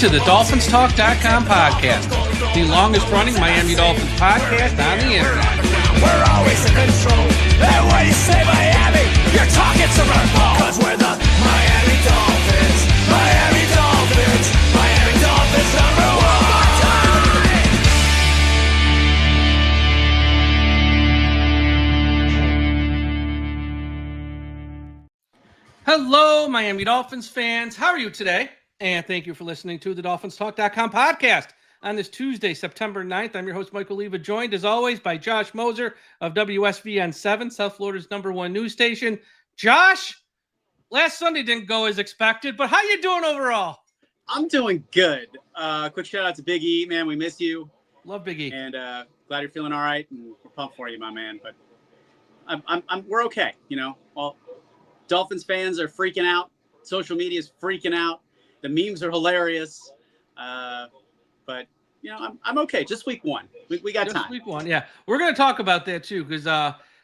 to the DolphinsTalk.com podcast, the longest-running Miami Dolphins podcast on the internet. We're always in control, and when you say Miami, you're talking Super Bowl. 'Cause we're the Miami Dolphins, Miami Dolphins, Miami Dolphins #1. Hello, Miami Dolphins fans. How are you today? And thank you for listening to the DolphinsTalk.com podcast on this Tuesday, September 9th. I'm your host, Michael Leva, joined as always by Josh Moser of WSVN 7, South Florida's #1 news station. Josh, last Sunday didn't go as expected, but how you doing overall? I'm doing good. Quick shout out to Big E, man. We miss you. Love Big E. And glad you're feeling all right. And we're pumped for you, my man. But we're okay. You know, all Dolphins fans are freaking out. Social media is freaking out. The memes are hilarious. But you know, I'm okay. Just week one. We got time. Week one, yeah. We're going to talk about that too, because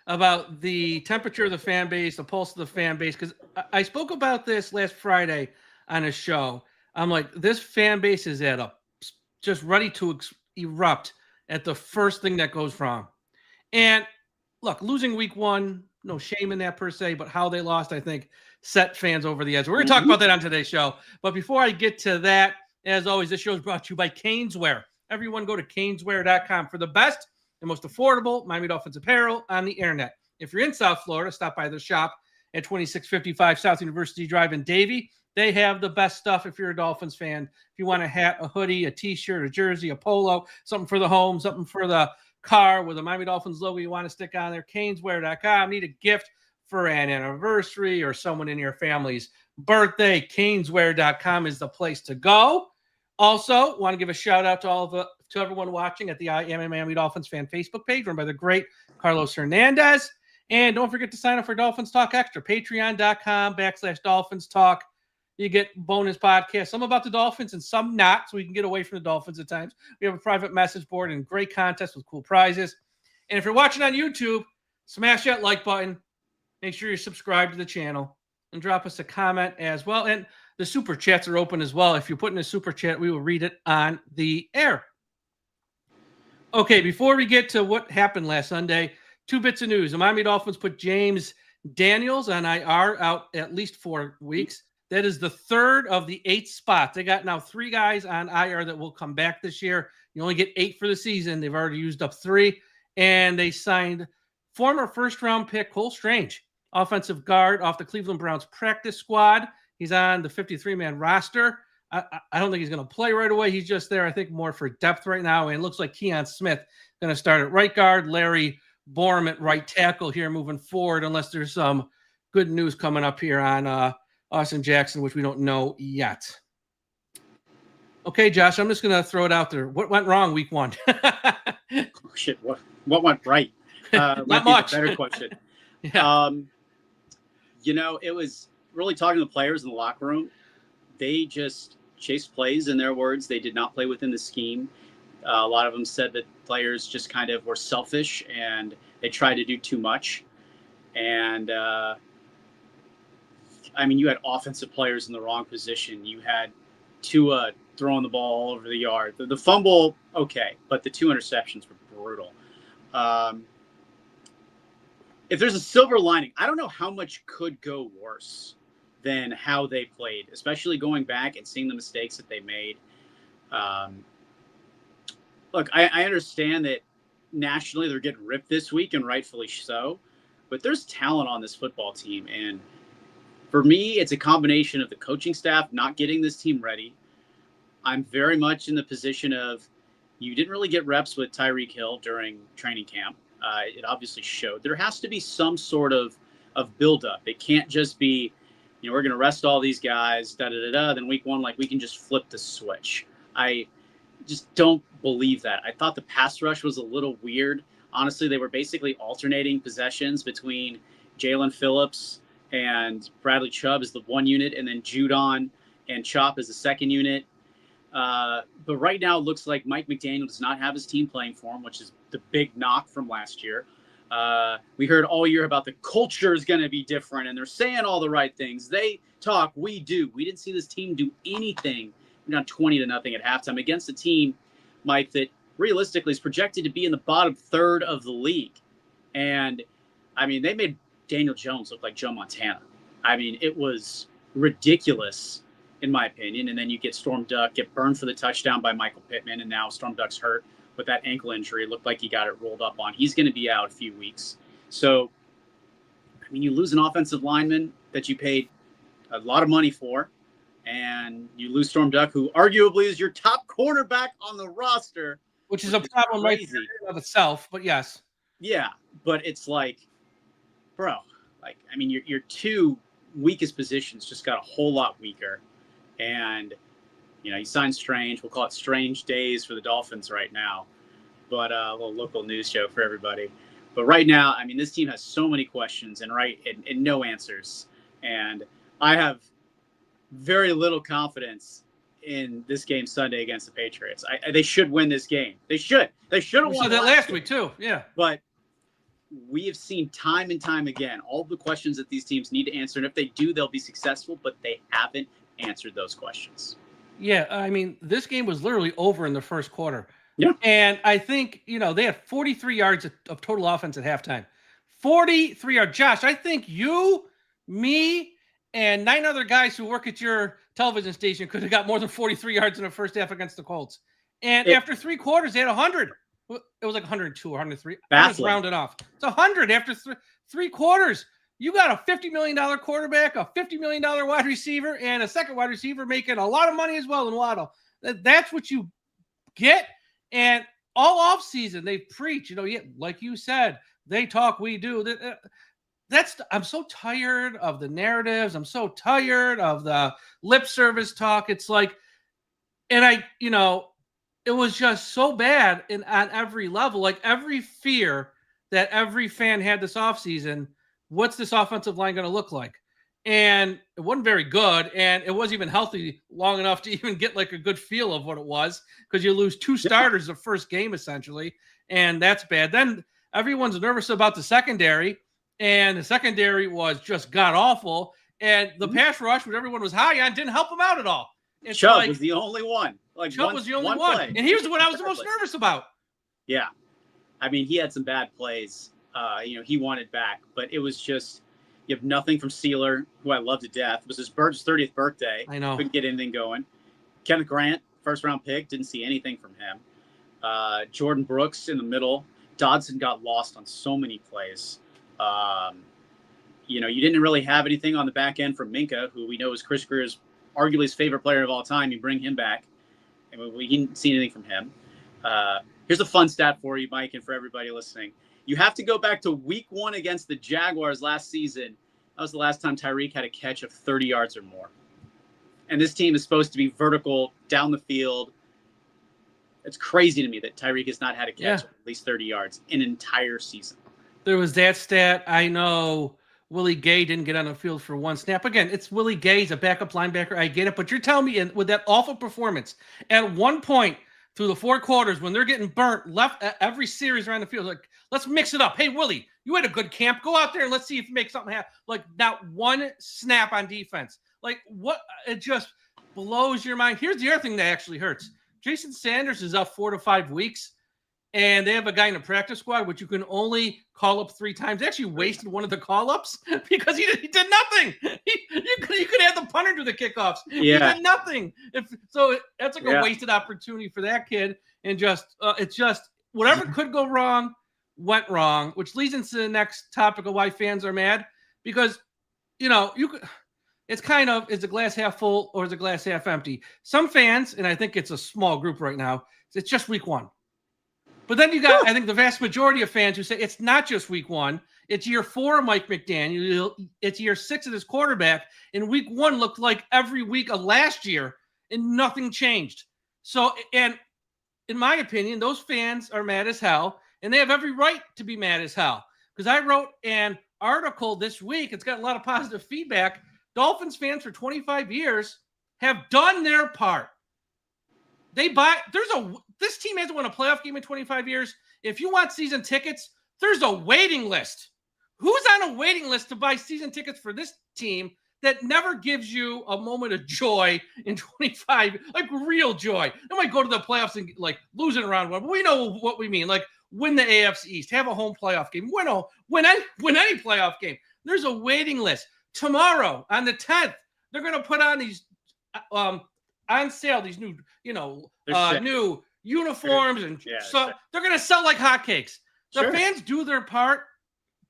about the temperature of the fan base, the pulse of the fan base. Because I spoke about this last Friday on a show. I'm like, this fan base is just ready to erupt at the first thing that goes wrong. And look, losing week one, no shame in that per se, but how they lost, I think, set fans over the edge. We're going to talk about that on today's show. But before I get to that, as always, this show is brought to you by Caneswear. Everyone go to caneswear.com for the best and most affordable Miami Dolphins apparel on the internet. If you're in South Florida, stop by the shop at 2655 South University Drive in Davie. They have the best stuff if you're a Dolphins fan. If you want a hat, a hoodie, a t-shirt, a jersey, a polo, something for the home, something for the car with a Miami Dolphins logo you want to stick on there, caneswear.com. Need a gift for an anniversary or someone in your family's birthday, caneswear.com is the place to go. Also, want to give a shout out to everyone watching at the I Am a Miami Dolphins fan Facebook page run by the great Carlos Hernandez. And don't forget to sign up for Dolphins Talk Extra, patreon.com/Dolphins Talk. You get bonus podcasts, some about the Dolphins and some not, so we can get away from the Dolphins at times. We have a private message board and great contests with cool prizes. And if you're watching on YouTube, smash that like button. Make sure you're subscribed to the channel and drop us a comment as well. And the super chats are open as well. If you put in a super chat, we will read it on the air. Okay, before we get to what happened last Sunday, 2 bits of news. The Miami Dolphins put James Daniels on IR out at least 4 weeks. That is the 3rd of the 8 spots. They got now 3 guys on IR that will come back this year. You only get 8 for the season. They've already used up 3. And they signed former first-round pick Cole Strange, offensive guard off the Cleveland Browns practice squad. He's on the 53-man roster. I don't think he's going to play right away. He's just there, I think, more for depth right now. And it looks like Keon Smith going to start at right guard, Larry Borum at right tackle here moving forward, unless there's some good news coming up here on Austin Jackson, which we don't know yet. Okay, Josh, I'm just going to throw it out there. What went wrong week one? Oh, shit, what went right? Not much. Better question. Yeah. You know, it was really talking to the players in the locker room. They just chased plays, in their words. They did not play within the scheme. A lot of them said that players just kind of were selfish and they tried to do too much. And, I mean, you had offensive players in the wrong position. You had Tua throwing the ball all over the yard. The fumble, okay, but the 2 interceptions were brutal. If there's a silver lining, I don't know how much could go worse than how they played, especially going back and seeing the mistakes that they made. Look, I understand that nationally they're getting ripped this week, and rightfully so, but there's talent on this football team. And for me, it's a combination of the coaching staff not getting this team ready. I'm very much in the position of, you didn't really get reps with Tyreek Hill during training camp. It obviously showed. There has to be some sort of buildup. It can't just be, you know, we're going to rest all these guys, then week one, like, we can just flip the switch. I just don't believe that. I thought the pass rush was a little weird. Honestly, they were basically alternating possessions between Jalen Phillips and Bradley Chubb as the one unit, and then Judon and Chop as the second unit. But right now it looks like Mike McDaniel does not have his team playing for him, which is the big knock from last year. We heard all year about the culture is going to be different, and they're saying all the right things. They talk, we do. We didn't see this team do anything down 20-0 at halftime against a team, Mike, that realistically is projected to be in the bottom third of the league. And, I mean, they made Daniel Jones look like Joe Montana. I mean, it was ridiculous, in my opinion. And then you get Storm Duck, get burned for the touchdown by Michael Pittman, and now Storm Duck's hurt with that ankle injury. It looked like he got it rolled up on. He's going to be out a few weeks. So, I mean, you lose an offensive lineman that you paid a lot of money for, and you lose Storm Duck, who arguably is your top cornerback on the roster. Which is a problem right in of itself, but yes. Yeah, but it's like, bro, like, I mean, your two weakest positions just got a whole lot weaker. And, you know, you signed Strange. We'll call it Strange Days for the Dolphins right now. But a little local news show for everybody. But right now, I mean, this team has so many questions and no answers. And I have very little confidence in this game Sunday against the Patriots. They should win this game. They should. They should have won. We said that last week too. Yeah. But we have seen time and time again all the questions that these teams need to answer. And if they do, they'll be successful. But they haven't answered those questions. Yeah. I mean, this game was literally over in the first quarter. Yeah. And I think, you know, they had 43 yards of total offense at halftime. 43 yards. Josh, I think you, me, and 9 other guys who work at your television station could have got more than 43 yards in the first half against the Colts. And after 3 quarters, they had 100. It was like 102 or 103. I just rounded off. It's 100 after 3 quarters. You got a $50 million quarterback, a $50 million wide receiver, and a second wide receiver making a lot of money as well in Waddle. That's what you get. And all offseason, they preach, you know, like you said, they talk, we do. I'm so tired of the narratives. I'm so tired of the lip service talk. It's like, and it was just so bad on every level. Like every fear that every fan had this offseason, what's this offensive line going to look like? And it wasn't very good, and it wasn't even healthy long enough to even get like a good feel of what it was, because you lose 2 starters the first game essentially, and that's bad. Then everyone's nervous about the secondary, and the secondary was just god-awful, and the pass rush, which everyone was high on, didn't help them out at all. It's Chubb was the only one. Chubb was the only one. And he was the one I was the most nervous about. Yeah. I mean, he had some bad plays. He wanted back, but it was just, you have nothing from Sealer, who I love to death. It was his 30th birthday. I know. Couldn't get anything going. Kenneth Grant, first-round pick, didn't see anything from him. Jordan Brooks in the middle. Dodson got lost on so many plays. You didn't really have anything on the back end from Minka, who we know is Chris Greer's arguably his favorite player of all time. You bring him back, and we didn't see anything from him. Here's a fun stat for you, Mike, and for everybody listening. You have to go back to week 1 against the Jaguars last season. That was the last time Tyreek had a catch of 30 yards or more. And this team is supposed to be vertical down the field. It's crazy to me that Tyreek has not had a catch of at least 30 yards in an entire season. There was that stat. I know Willie Gay didn't get on the field for 1 snap. Again, it's Willie Gay. He's a backup linebacker. I get it. But you're telling me with that awful performance, at one point through the 4 quarters, when they're getting burnt left every series around the field, like, let's mix it up. Hey, Willie, you had a good camp. Go out there and let's see if you make something happen. Like, not 1 snap on defense. Like, what? It just blows your mind. Here's the other thing that actually hurts. Jason Sanders is up 4 to 5 weeks, and they have a guy in the practice squad, which you can only call up 3 times. They actually wasted one of the call-ups because he did nothing. You could have the punter do the kickoffs. Yeah. He did nothing. That's like a wasted opportunity for that kid. And it's just whatever could go wrong went wrong, which leads into the next topic of why fans are mad. Because, it's kind of, is the glass half full or is the glass half empty? Some fans, and I think it's a small group right now, it's just week 1. But then you got, I think, the vast majority of fans who say it's not just week 1. It's year 4 of Mike McDaniel. It's year 6 of this quarterback. And week 1 looked like every week of last year, and nothing changed. So, and in my opinion, those fans are mad as hell, and they have every right to be mad as hell. Because I wrote an article this week. It's got a lot of positive feedback. Dolphins fans for 25 years have done their part. This team hasn't won a playoff game in 25 years. If you want season tickets, there's a waiting list. Who's on a waiting list to buy season tickets for this team that never gives you a moment of joy in 25, like real joy. They might go to the playoffs and like losing around one, but we know what we mean. Like win the AFC East, have a home playoff game, win any playoff game. There's a waiting list. Tomorrow on the 10th, they're going to put on these on sale, these new, new uniforms, and so they're going to sell like hotcakes. The fans do their part,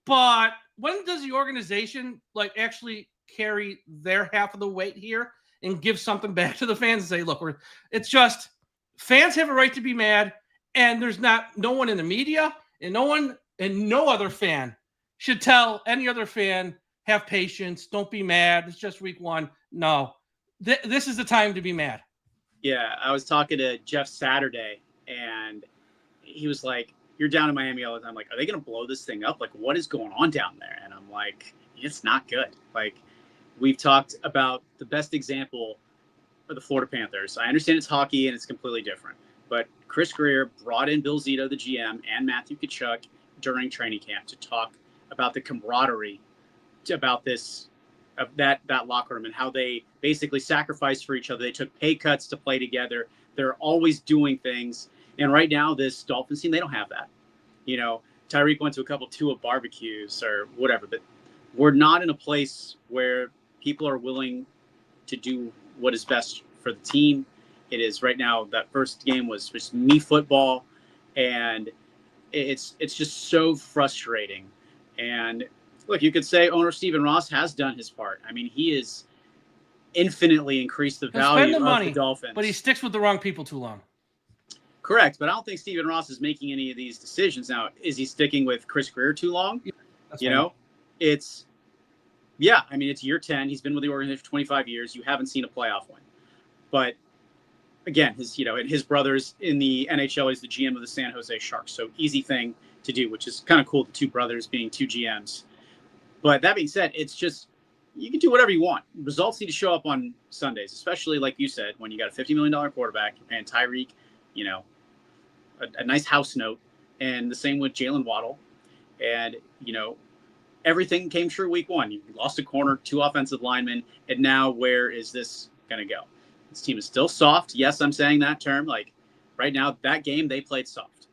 but when does the organization like actually carry their half of the weight here and give something back to the fans and say, look, it's just fans have a right to be mad, and there's no one in the media and no other fan should tell any other fan, have patience, don't be mad, it's just week one. No, this is the time to be mad. Yeah, I was talking to Jeff Saturday, and he was like, you're down in Miami all the time. Like, are they going to blow this thing up? Like, what is going on down there? And I'm like, it's not good. Like, we've talked about the best example of the Florida Panthers. I understand it's hockey and it's completely different. But Chris Greer brought in Bill Zito, the GM, and Matthew Tkachuk during training camp to talk about the camaraderie about that locker room and how they basically sacrificed for each other. They took pay cuts to play together. They're always doing things. And right now, this Dolphins team, they don't have that. Tyreek went to a couple Tua barbecues or whatever, but we're not in a place where people are willing to do what is best for the team. It is right now, that first game was just me football, and it's just so frustrating. And look, you could say owner Stephen Ross has done his part. I mean, he has infinitely increased the value of the Dolphins. But he sticks with the wrong people too long. Correct, but I don't think Stephen Ross is making any of these decisions. Now, is he sticking with Chris Greer too long? It's year 10. He's been with the organization for 25 years. You haven't seen a playoff win. But again, his brother's in the NHL. He's the GM of the San Jose Sharks. So easy thing to do, which is kind of cool, the two brothers being two GMs. But that being said, it's just, you can do whatever you want. Results need to show up on Sundays, especially like you said, when you got a $50 million quarterback, you're paying Tyreek, a nice house note, and the same with Jalen Waddle. And, everything came true week one. You lost a corner, 2 offensive linemen, and now where is this going to go? This team is still soft. Yes, I'm saying that term. Like, right now, that game, they played soft.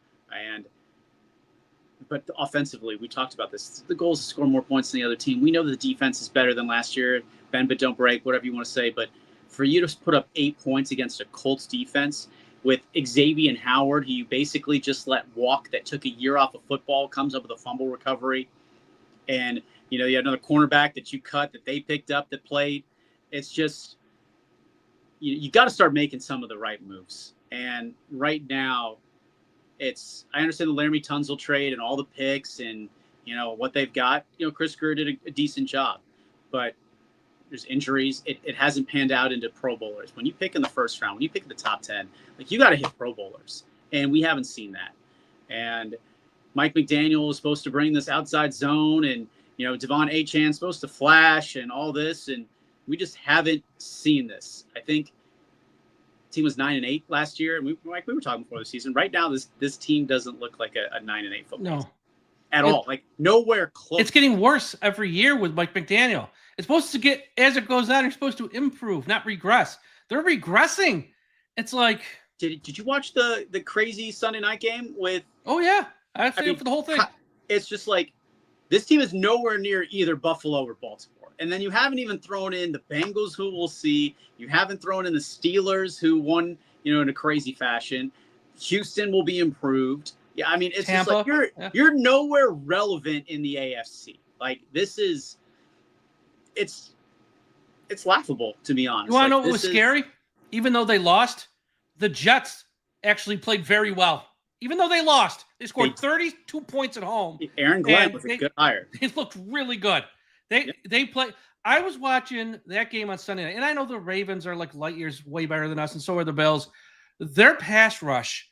But offensively, we talked about this. The goal is to score more points than the other team. We know that the defense is better than last year. Bend but don't break, whatever you want to say. But for you to put up 8 points against a Colts defense with Xavier and Howard, who you basically just let walk, that took a year off of football, comes up with a fumble recovery. And, you had another cornerback that you cut that they picked up that played. It's just, you got to start making some of the right moves. And right now, I understand the Laramie Tunsil trade and all the picks and, what they've got. Chris Greer did a decent job, but there's injuries. It hasn't panned out into Pro Bowlers. When you pick in the first round, when you pick in the top 10, like, you got to hit Pro Bowlers, and we haven't seen that. And Mike McDaniel is supposed to bring this outside zone, and, Devon Achan's supposed to flash and all this, and we just haven't seen this. I think the team was 9-8 last year, and we were talking before the season. Right now, this team doesn't look like a 9-8 football team at all. Like, nowhere close. It's getting worse every year with Mike McDaniel. It's supposed to get, as it goes on, you're supposed to improve, not regress. They're regressing. It's like, did you watch the crazy Sunday night game with? Oh yeah, I for the whole thing. It's just like, this team is nowhere near either Buffalo or Baltimore, and then you haven't even thrown in the Bengals, who we'll see. You haven't thrown in the Steelers, who won, in a crazy fashion. Houston will be improved. Yeah, I mean, it's Tampa, just like you're nowhere relevant in the AFC. Like, this is, it's laughable, to be honest. You want to know what was scary? Even though they lost, the Jets actually played very well. Even though they lost, they scored 32 points at home. Aaron Glenn was a good hire. They looked really good. They play. I was watching that game on Sunday night, and I know the Ravens are like light years way better than us, and so are the Bills. Their pass rush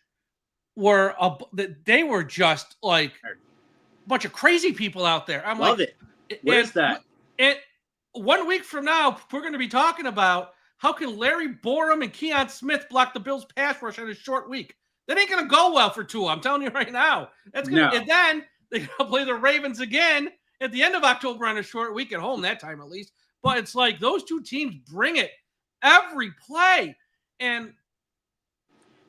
they were just like a bunch of crazy people out there. I'm Love like, it. Where's that? 1 week from now, we're going to be talking about how can Larry Borum and Keon Smith block the Bills' pass rush in a short week. That ain't going to go well for Tua. I'm telling you right now. And then they're going to play the Ravens again at the end of October on a short week at home, that time at least. but it's like those two teams bring it every play. And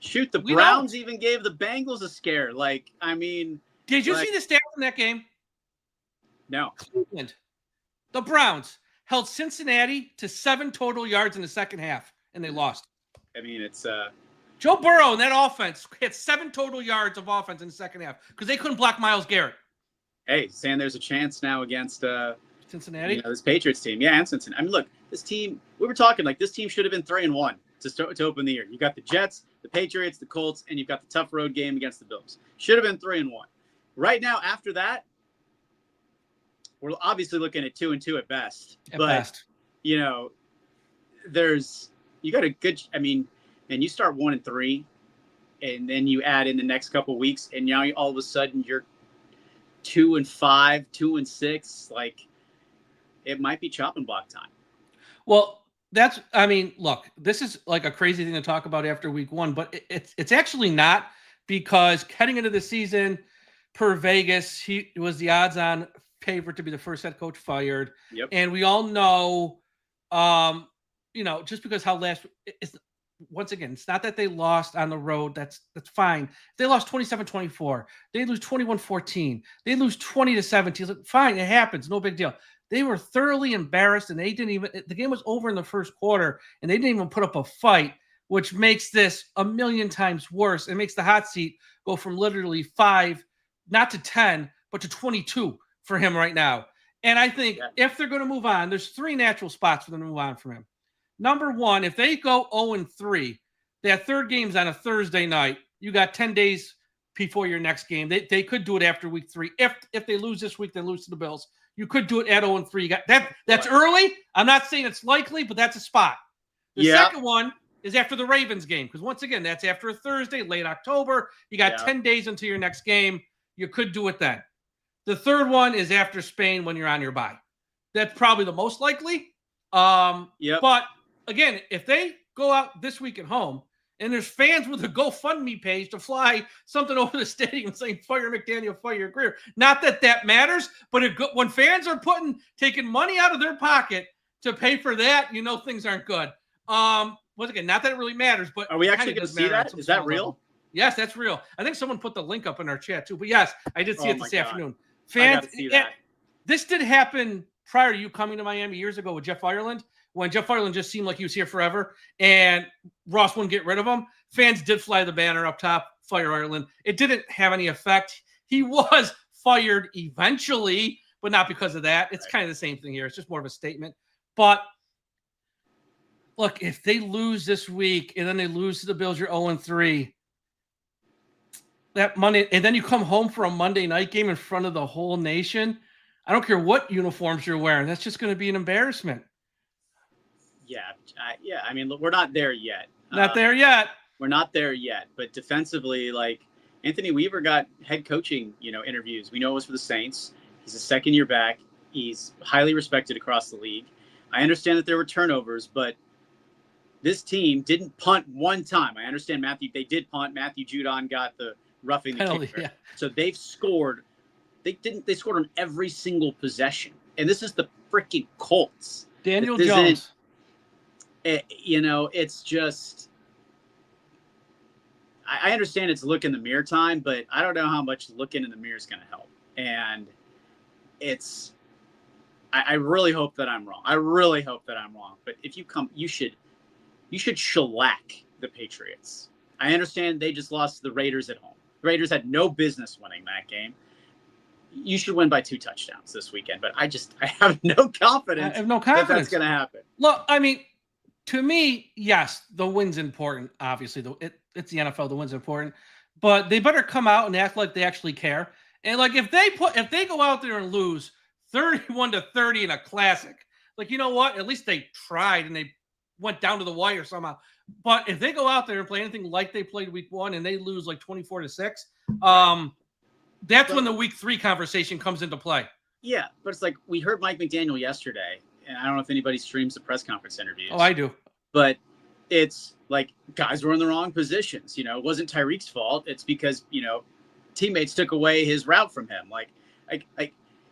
shoot, the Browns even gave the Bengals a scare. Like, I mean, did you see the stats in that game? No. Cleveland, the Browns held Cincinnati to 7 total yards in the second half, and they lost. I mean, it's Joe Burrow and that offense had 7 total yards of offense in the second half because they couldn't block Myles Garrett. Hey, saying there's a chance now against Cincinnati, this Patriots team. Yeah, and Cincinnati. I mean, look, this team, we were talking like this team should have been 3-1 to open the year. You got the Jets, the Patriots, the Colts, and you've got the tough road game against the Bills. Should have been 3-1. Right now, after that, we're obviously looking at 2-2 at best. You know, you got a good, I mean, and you start 1-3, and then you add in the next couple of weeks, and now all of a sudden you're 2-5, 2-6. Like, it might be chopping block time. Well, look, this is like a crazy thing to talk about after week 1, but it's actually not, because heading into the season, per Vegas, he was the odds-on favorite to be the first head coach fired. Yep. And we all know, just because how it's once again, it's not that they lost on the road. That's fine. They lost 27-24. They lose 21-14. They lose 20-17. Like, fine, it happens. No big deal. They were thoroughly embarrassed, and the game was over in the first quarter, and they didn't even put up a fight, which makes this a million times worse. It makes the hot seat go from literally 5, not to 10, but to 22 for him right now. And I think if they're going to move on, there's 3 natural spots for them to move on from him. Number 1, if they go 0-3, that third game's on a Thursday night. You got 10 days before your next game. They could do it after week 3. If they lose this week, they lose to the Bills. You could do it at 0-3. You got that's early. I'm not saying it's likely, but that's a spot. The second one is after the Ravens game, because once again, that's after a Thursday, late October. You got 10 days until your next game. You could do it then. The third one is after Spain when you're on your bye. That's probably the most likely. But again, if they go out this week at home and there's fans with a GoFundMe page to fly something over the stadium saying "Fire McDaniel, fire Greer," not that matters, but when fans are taking money out of their pocket to pay for that, things aren't good. Once again, not that it really matters, but are we actually going to see that? Is that real? Level. Yes, that's real. I think someone put the link up in our chat too. But yes, I did see it this afternoon. Fans, this did happen prior to you coming to Miami years ago with Jeff Ireland, when Jeff Ireland just seemed like he was here forever and Ross wouldn't get rid of him. Fans did fly the banner up top, fire Ireland. It didn't have any effect. He was fired eventually, but not because of that. It's kind of the same thing here. It's just more of a statement. But look, if they lose this week and then they lose to the Bills, you're 0-3. That Monday, and then you come home for a Monday night game in front of the whole nation. I don't care what uniforms you're wearing. That's just going to be an embarrassment. Yeah. I mean, we're not there yet. Not there yet. We're not there yet. But defensively, like, Anthony Weaver got head coaching, interviews. We know it was for the Saints. He's a second-year back. He's highly respected across the league. I understand that there were turnovers, but this team didn't punt one time. I understand they did punt. Matthew Judon got the roughing the kicker. Yeah. So they've scored. They scored on every single possession. And this is the freaking Colts. Daniel Jones. It's just, I understand it's look in the mirror time, but I don't know how much looking in the mirror is going to help. And I really hope that I'm wrong. But if you come, you should shellac the Patriots. I understand they just lost to the Raiders at home. The Raiders had no business winning that game. You should win by 2 touchdowns this weekend, but I have no confidence. I have no confidence that's going to happen. Look, I mean, to me, yes, the win's important. Obviously, it's the NFL. The win's important, but they better come out and act like they actually care. And like if they go out there and lose 31-30 in a classic, like, you know what? At least they tried and they went down to the wire somehow. But if they go out there and play anything like they played week 1 and they lose like 24-6, that's when the week 3 conversation comes into play. Yeah, but it's like we heard Mike McDaniel yesterday, and I don't know if anybody streams the press conference interviews. Oh, I do. But it's like guys were in the wrong positions. It wasn't Tyreek's fault. It's because, teammates took away his route from him. Like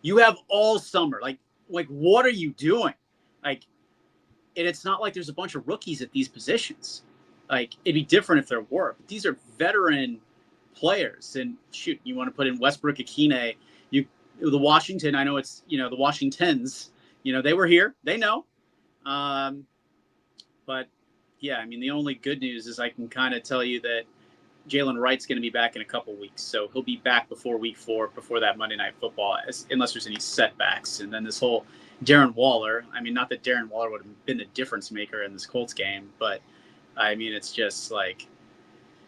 you have all summer. Like what are you doing? Like, and it's not like there's a bunch of rookies at these positions. Like, it'd be different if there were. But these are veteran players. And shoot, you want to put in Westbrook, Akine, the Washington. I know it's the Washingtons. They were here. They know. But yeah, I mean, the only good news is I can kind of tell you that Jalen Wright's going to be back in a couple weeks. So he'll be back before week 4, before that Monday Night Football, unless there's any setbacks. And then this whole Darren Waller, I mean, not that Darren Waller would have been the difference maker in this Colts game, but I mean, it's just like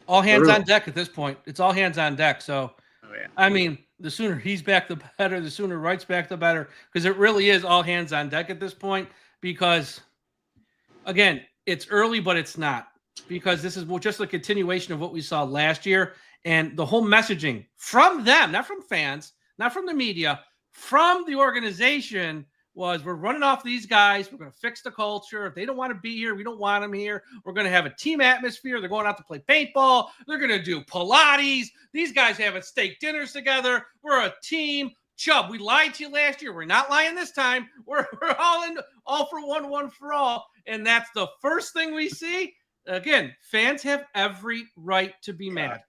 all hands on deck at this point. It's all hands on deck. So, yeah. I mean, the sooner he's back, the better. The sooner Wright's back, the better. Because it really is all hands on deck at this point. Because, again, it's early, but it's not. Because this is just a continuation of what we saw last year. And the whole messaging from them, not from fans, not from the media, from the organization was, we're running off these guys. We're going to fix the culture. If they don't want to be here, we don't want them here. We're going to have a team atmosphere. They're going out to play paintball. They're going to do Pilates. These guys having steak dinners together. We're a team. Chubb, we lied to you last year. We're not lying this time. We're all for one for all. And that's the first thing we see. Again, fans have every right to be mad.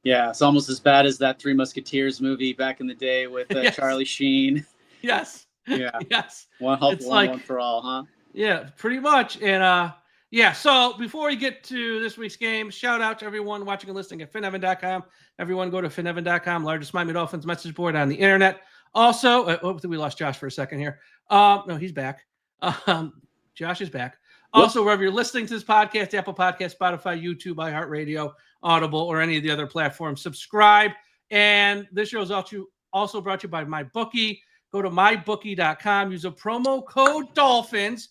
Yeah, it's almost as bad as that Three Musketeers movie back in the day with Yes. Charlie Sheen. Yes. Yeah. Yes. One for all, huh? Yeah, pretty much. And yeah, so before we get to this week's game, shout out to everyone watching and listening at finevan.com. Everyone go to finevan.com, largest Miami Dolphins message board on the internet. Also, we lost Josh for a second here. No, he's back. Josh is back. Also, wherever you're listening to this podcast, Apple Podcast, Spotify, YouTube, iHeartRadio, Audible, or any of the other platforms, subscribe. And this show is also brought to you by MyBookie. Go to mybookie.com. Use a promo code Dolphins.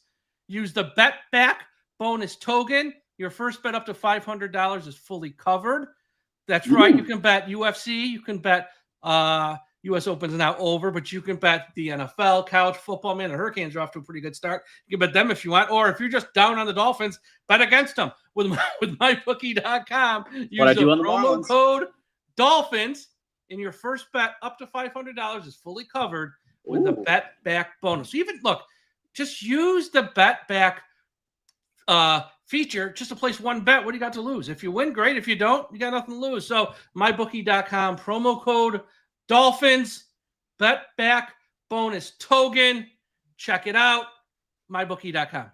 Use the bet back bonus token. Your first bet up to $500 is fully covered. That's right. You can bet UFC. You can bet U.S. Open's now over, but you can bet the NFL, college football. Man, the Hurricanes are off to a pretty good start. You can bet them if you want. Or if you're just down on the Dolphins, bet against them with mybookie.com. Use the promo code Dolphins. And your first bet up to $500 is fully covered with the bet back bonus. So even just use the bet back feature just to place one bet. What do you got to lose? If you win, great. If you don't, you got nothing to lose. So mybookie.com, promo code Dolphins, bet back bonus token. Check it out. Mybookie.com.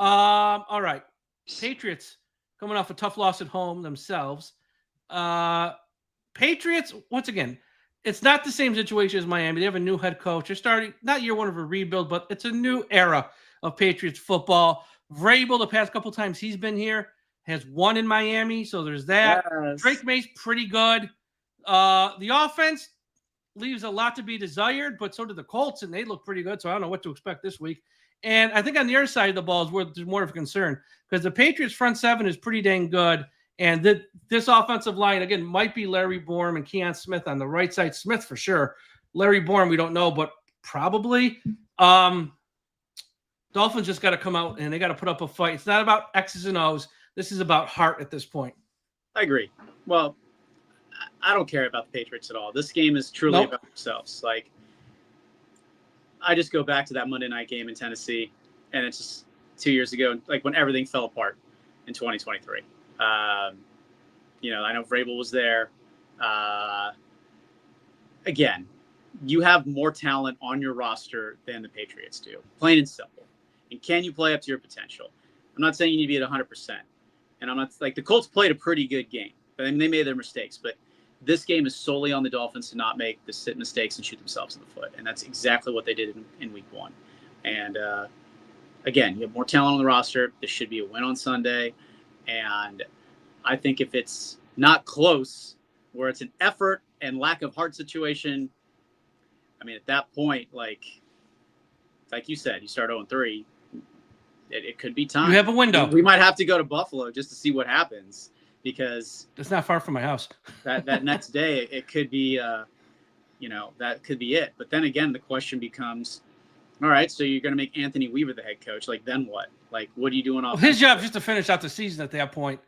All right. Patriots coming off a tough loss at home themselves. Patriots, once again, it's not the same situation as Miami. They have a new head coach. They're starting, not year one of a rebuild, but it's a new era of Patriots football. Vrabel, the past couple times he's been here, has won in Miami, so there's that. Yes. Drake May's pretty good. The offense leaves a lot to be desired, but so did the Colts, and they look pretty good, so I don't know what to expect this week. And I think on the other side of the ball is where there's more of a concern, because the Patriots' front seven is pretty dang good. And this offensive line, again, might be Larry Borom and Keon Smith on the right side. Smith for sure. Larry Borom, we don't know, but probably. Dolphins just got to come out and they got to put up a fight. It's not about X's and O's. This is about heart at this point. I agree. Well, I don't care about the Patriots at all. This game is truly about themselves. Like, I just go back to that Monday night game in Tennessee, and it's just 2 years ago, like when everything fell apart in 2023. I know Vrabel was there. Again, you have more talent on your roster than the Patriots do, plain and simple. And can you play up to your potential? I'm not saying you need to be at 100%. And I'm not like the Colts played a pretty good game, but I mean, they made their mistakes. But this game is solely on the Dolphins to not make the mistakes and shoot themselves in the foot. And that's exactly what they did in week 1. And again, you have more talent on the roster. This should be a win on Sunday. And I think if it's not close, where it's an effort and lack of heart situation, I mean, at that point, like you said, you start 0-3, it could be time. You have a window. We might have to go to Buffalo just to see what happens, because it's not far from my house. that next day, it could be, that could be it. But then again, the question becomes, all right, so you're going to make Anthony Weaver the head coach. Like, then what? Like, what are you doing off? His job is just to finish out the season at that point.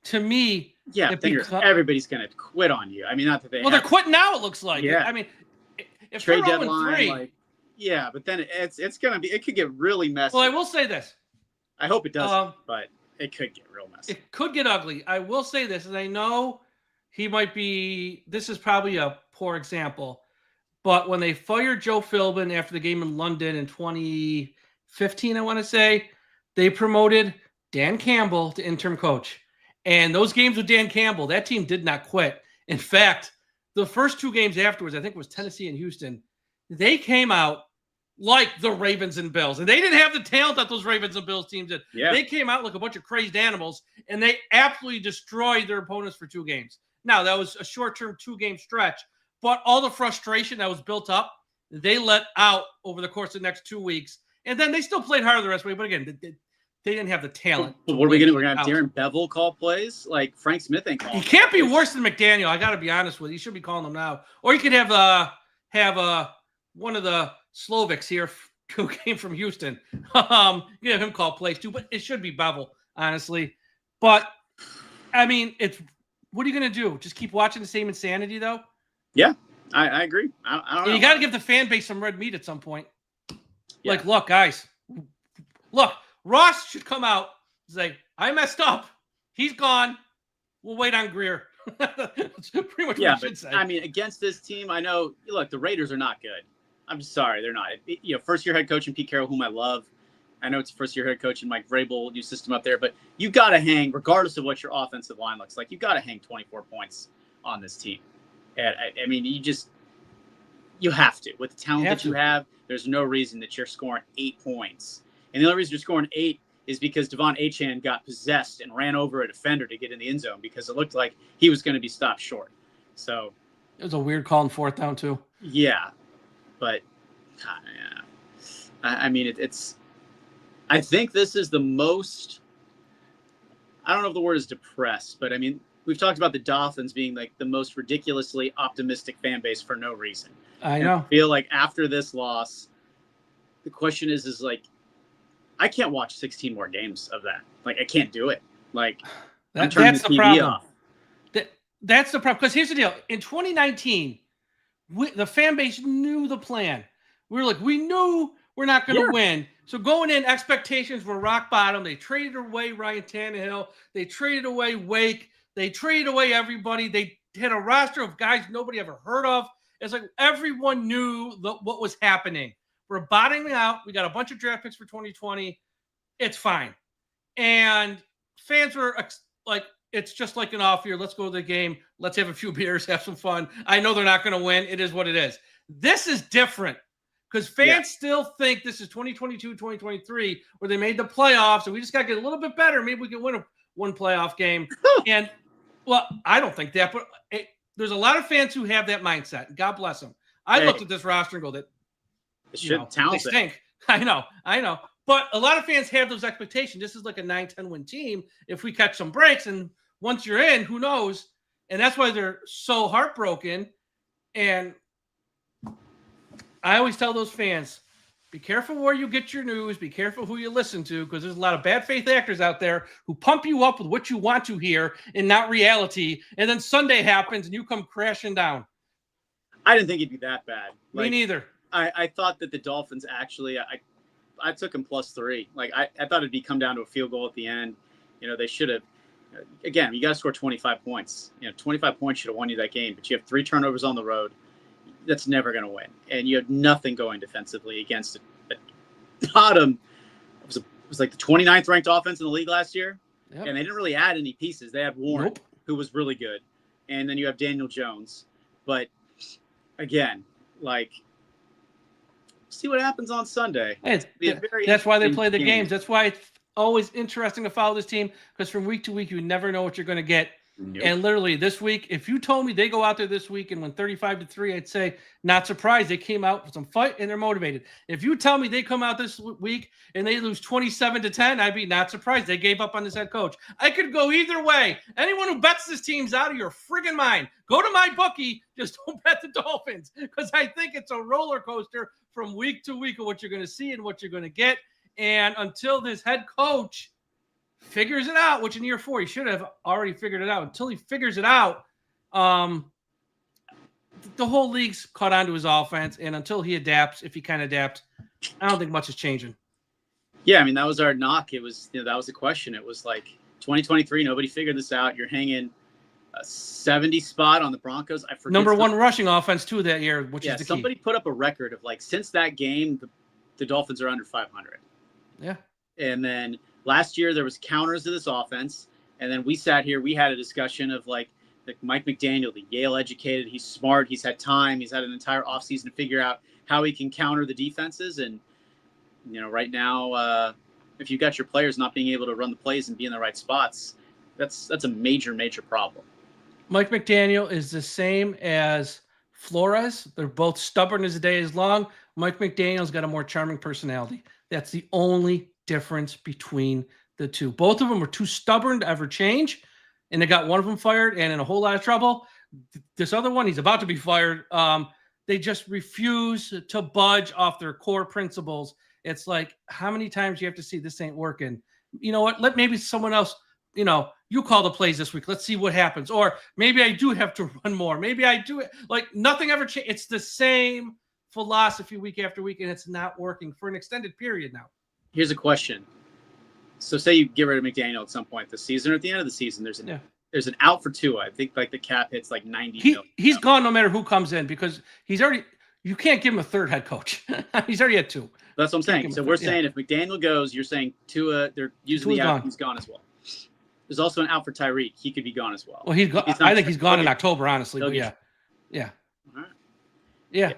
To me, yeah, everybody's going to quit on you. I mean, not that they. Well, they're quitting now. It looks like. Yeah. I mean, if trade they're deadline, 0-3, like, Yeah, but then it's gonna be. It could get really messy. Well, I will say this. I hope it doesn't, but it could get real messy. It could get ugly. I will say this, and I know he might be. This is probably a poor example, but when they fired Joe Philbin after the game in London in 2015, I want to say, they promoted Dan Campbell to interim coach. And those games with Dan Campbell, that team did not quit. In fact, the first 2 games afterwards, I think it was Tennessee and Houston, they came out like the Ravens and Bills. And they didn't have the talent that those Ravens and Bills teams did. Yeah. They came out like a bunch of crazed animals, and they absolutely destroyed their opponents for 2 games. Now, that was a short-term 2-game stretch, but all the frustration that was built up, they let out over the course of the next 2 weeks. And then they still played harder the rest of the way. But again, they didn't have the talent. But what are we going to do? We're going to have Darren Bevel call plays? Like Frank Smith ain't calling. He can't be worse than McDaniel. I got to be honest with you. He should be calling them now. Or you could have one of the Slovacs here who came from Houston. You have him call plays too. But it should be Bevel, honestly. But, I mean, what are you going to do? Just keep watching the same insanity, though? Yeah, I agree. I don't know. You got to give the fan base some red meat at some point. Yeah. Like, look, guys. Look, Ross should come out and say, I messed up. He's gone. We'll wait on Greer. That's pretty much what you should say. I mean, against this team, I know, look, the Raiders are not good. I'm sorry, they're not. First-year head coach in Pete Carroll, whom I love. I know it's first-year head coach in Mike Vrabel, new system up there, but you got to hang, regardless of what your offensive line looks like, you got to hang 24 points on this team. And I mean, you have to. With the talent that you have, there's no reason that you're scoring 8 points. And the only reason you're scoring 8 is because Devon Achane got possessed and ran over a defender to get in the end zone because it looked like he was going to be stopped short. So it was a weird call on 4th down too. Yeah, but yeah. I mean, it's. I think this is the most. I don't know if the word is depressed, but I mean, we've talked about the Dolphins being like the most ridiculously optimistic fan base for no reason. I know. I feel like after this loss, the question is like, I can't watch 16 more games of that. Like, I can't do it. Like, that's the problem. That's the problem. Because here's the deal. In 2019, the fan base knew the plan. We knew we're not going to win. So going in, expectations were rock bottom. They traded away Ryan Tannehill. They traded away Wake. They traded away everybody. They had a roster of guys nobody ever heard of. It's like everyone knew what was happening. We're bottoming out. We got a bunch of draft picks for 2020. It's fine. And fans were like, it's just like an off year. Let's go to the game. Let's have a few beers, have some fun. I know they're not going to win. It is what it is. This is different because fans still think this is 2022, 2023, where they made the playoffs and we just got to get a little bit better. Maybe we can win one playoff game. And, well, I don't think that, but there's a lot of fans who have that mindset. God bless them. I looked at this roster and go, they stink. I know. But a lot of fans have those expectations. This is like a 9-10 win team. If we catch some breaks, and once you're in, who knows? And that's why they're so heartbroken. And I always tell those fans, be careful where you get your news. Be careful who you listen to, because there's a lot of bad faith actors out there who pump you up with what you want to hear and not reality. And then Sunday happens and you come crashing down. I didn't think it'd be that bad. Me neither. I thought that the Dolphins actually, I took them +3. Like I thought it'd come down to a field goal at the end. They should have. Again, you got to score 25 points. 25 points should have won you that game. But you have 3 turnovers on the road. That's never going to win. And you have nothing going defensively against a bottom. It was like the 29th ranked offense in the league last year. Yep. And they didn't really add any pieces. They had Warren, who was really good. And then you have Daniel Jones. But again, see what happens on Sunday. That's why they play the games. That's why it's always interesting to follow this team, because from week to week, you never know what you're going to get. Nope. And literally this week, if you told me they go out there this week and win 35-3, I'd say not surprised. They came out with some fight and they're motivated. If you tell me they come out this week and they lose 27-10, I'd be not surprised. They gave up on this head coach. I could go either way. Anyone who bets this team's out of your friggin' mind. Go to my bookie. Just don't bet the Dolphins, because I think it's a roller coaster from week to week of what you're going to see and what you're going to get. And until this head coach figures it out, which in year 4 he should have already figured it out. Until he figures it out, the whole league's caught on to his offense, and until he adapts, if he can adapt, I don't think much is changing. Yeah, I mean, that was our knock. It was, that was the question. It was like 2023, nobody figured this out. You're hanging a 70 spot on the Broncos. I forget. Number one rushing offense, too, that year, which is the key. Somebody put up a record of, like, since that game, the Dolphins are under 500. Yeah. And then last year, there was counters to this offense. And then we sat here, we had a discussion of, like Mike McDaniel, the Yale educated, he's smart, he's had time, he's had an entire offseason to figure out how he can counter the defenses. And, right now, if you've got your players not being able to run the plays and be in the right spots, that's a major, major problem. Mike McDaniel is the same as Flores. They're both stubborn as the day is long. Mike McDaniel's got a more charming personality. That's the only difference between the two. Both of them were too stubborn to ever change, and they got one of them fired and in a whole lot of trouble. This other one, he's about to be fired. They just refuse to budge off their core principles. It's like, how many times do you have to see this ain't working? You know what? Let maybe someone else, you call the plays this week. Let's see what happens. Or maybe I do have to run more. Maybe I do it. Like, nothing ever changed. It's the same philosophy week after week, and it's not working for an extended period now. Here's a question. So say you get rid of McDaniel at some point this season or at the end of the season, there's an out for Tua. I think like the cap hits like 90 million. He's gone no matter who comes in because you can't give him a third head coach. He's already had two. That's what I'm saying. So we're saying if McDaniel goes, you're saying Tua, they're using the out, he's gone as well. There's also an out for Tyreek. He could be gone as well. Well, I think he's gone in October, honestly. But yeah. All right. Yeah.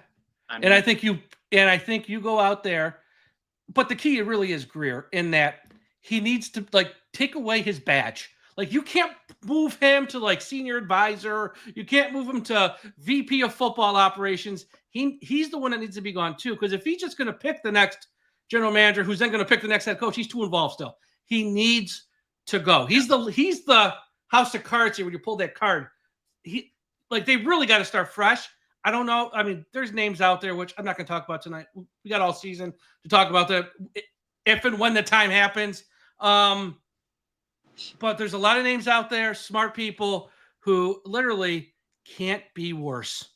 And I think you go out there, but the key really is Greer in that he needs to take away his badge. Like, you can't move him to senior advisor. You can't move him to VP of football operations. He's the one that needs to be gone too. Because if he's just going to pick the next general manager, who's then going to pick the next head coach, he's too involved still. He needs to go. He's the house of cards here when you pull that card. They really got to start fresh. I don't know. I mean, there's names out there, which I'm not going to talk about tonight. We got all season to talk about that if and when the time happens. But there's a lot of names out there, smart people who literally can't be worse.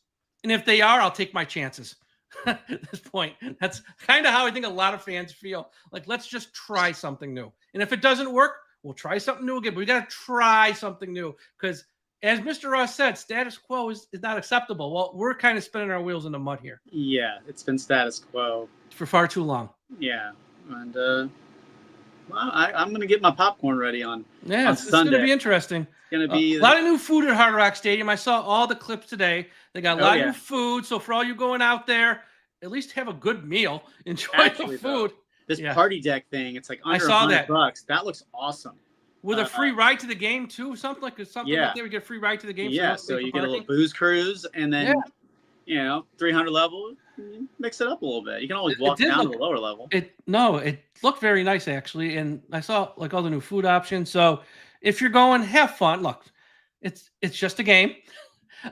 And if they are, I'll take my chances at this point. That's kind of how I think a lot of fans feel. Like, let's just try something new. And if it doesn't work, we'll try something new again. But we got to try something new because, as Mr. Ross said, status quo is not acceptable. Well, we're kind of spinning our wheels in the mud here. Yeah, it's been status quo for far too long. Yeah. And I'm going to get my popcorn ready on Sunday. It's going to be interesting. It's going to be a lot of new food at Hard Rock Stadium. I saw all the clips today. They got a lot of new food. So for all you going out there, at least have a good meal. Enjoy the food. This party deck thing, it's like under $100. That looks awesome. With a free ride to the game too, something like they would get a free ride to the game. Yeah, so you get a little booze cruise, and then 300 level, mix it up a little bit. You can always walk down to the lower level. It looked very nice actually, and I saw all the new food options. So if you're going, have fun. Look, it's just a game.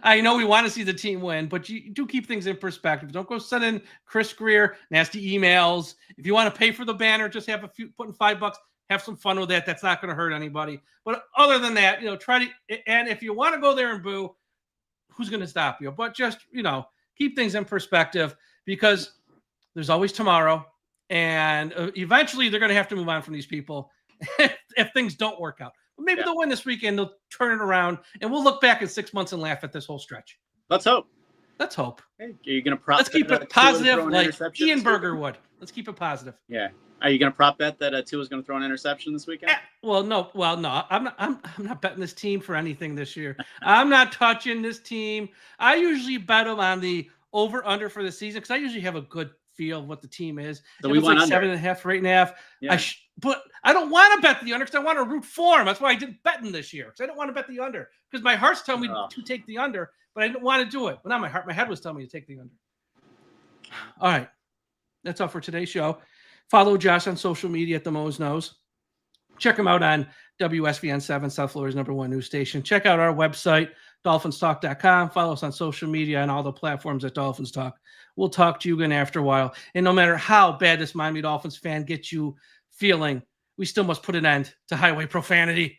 I know we want to see the team win, but you do keep things in perspective. Don't go sending Chris Greer nasty emails. If you want to pay for the banner, just have put in $5. Have some fun with that. That's not going to hurt anybody. But other than that, try to, and if you want to go there and boo, who's going to stop you? But just, keep things in perspective because there's always tomorrow. And eventually they're going to have to move on from these people if things don't work out. But maybe they'll win this weekend. They'll turn it around and we'll look back in 6 months and laugh at this whole stretch. Let's hope. Hey, are you going to let's keep it positive like Ian Berger would. Let's keep it positive. Yeah. Are you going to prop bet that Tua's going to throw an interception this weekend? No. I'm not betting this team for anything this year. I'm not touching this team. I usually bet them on the over/under for the season because I usually have a good feel of what the team is. So we went under 7.5, 8.5. Yeah. But I don't want to bet the under because I want to root for him. That's why I didn't bet him this year because I don't want to bet the under because my heart's telling me to take the under, but I didn't want to do it. Well, not my heart. My head was telling me to take the under. All right, that's all for today's show. Follow Josh on social media at the Mo's Nose. Check him out on WSVN 7, South Florida's #1 news station. Check out our website, DolphinsTalk.com. Follow us on social media and all the platforms at Dolphins Talk. We'll talk to you again after a while. And no matter how bad this Miami Dolphins fan gets you feeling, we still must put an end to highway profanity.